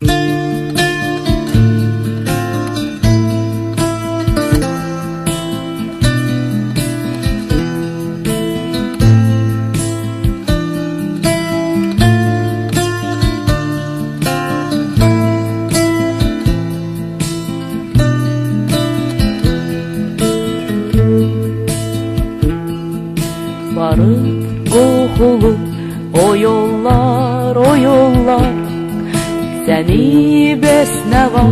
Varıp kokulu o yollar, o yollar, seni besneva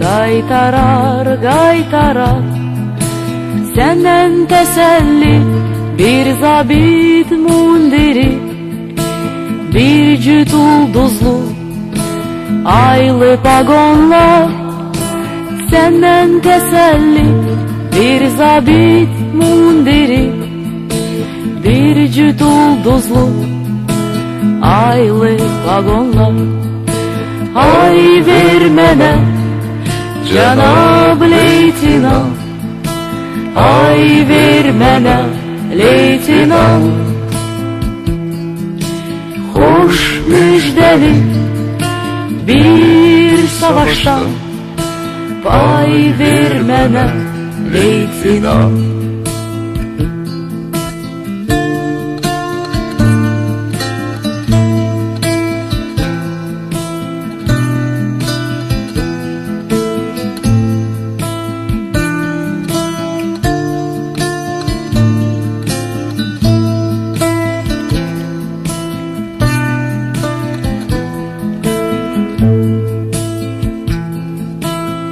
qaytarar, qaytarar. Senden teselli bir zabit mundiri, bir cüt ulduzlu aylı pagonlar. Senden teselli bir zabit mundiri, bir cüt ulduzlu aylı vagonlar. Ay vermene Cenab Leytinant, ay vermene Leytinant. Hoş müjdeli bir savaştan pay vermene Leytinant.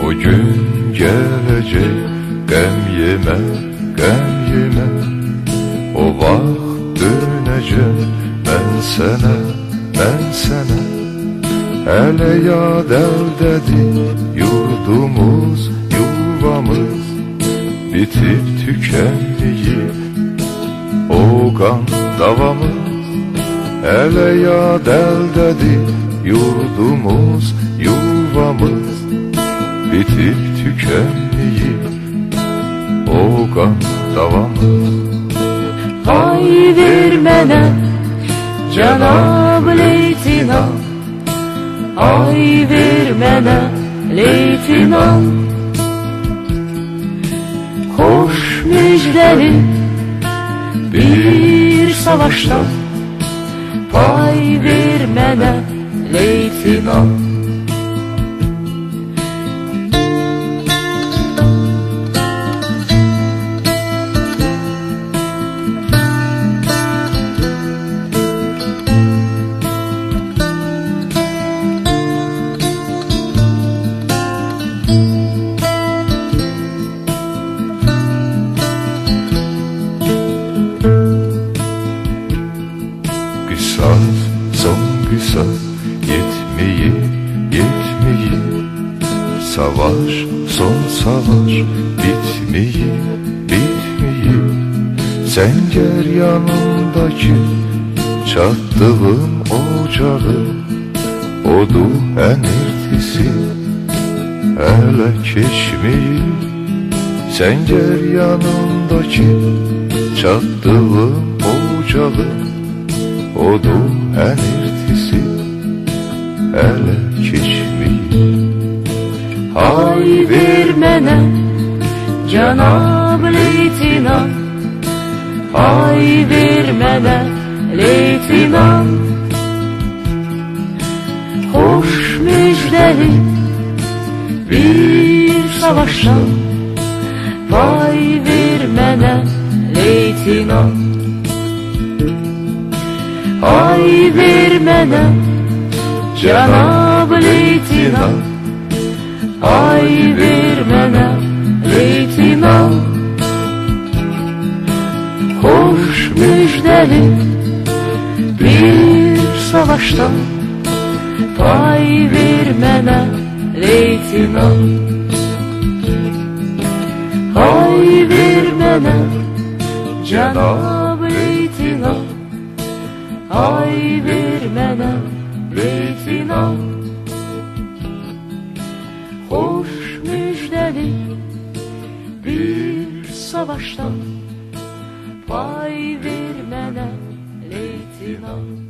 O gün gelecek, gəm yemə, gəm yemə. O vaxt dönəcək mən sənə, mən sənə. Hələ yad əldədir yurdumuz, yuvamız, bitib tükənməyib o qan davamız. Hələ yad əldədir yurdumuz, yuvamız, bitip tükenmeyip o qan davamız. Ay vermene Cenab Leytinant, ay vermene Leytinant. Hoş müjdeli bir savaştan pay vermene Leytinant. Qisas, son qisas, yetmeyip, yetmeyip. Savaş, son savaş, bitmeyip, bitmeyip. Səngər yanındakı çatdığım ocağı, odu hənirtisi hələ keçmeyip. Səngər yanındakı çatdığım ocağı, odu hənirtisi hələ keçmeyip. Ay vermene Cenab Leytinant, ay vermene Leytinant. Hoş müjdeli bir savaştan pay vermene Leytinant. Ay vermene Cenab Leytinant, ay vermene Leytinant. Hoş müjdeli bir savaştan pay vermene Leytinant. Ay vermene Cenab Leytinant, ay vermene Leytinant. Hoş müjdeli bir savaştan pay vermene Leytinant.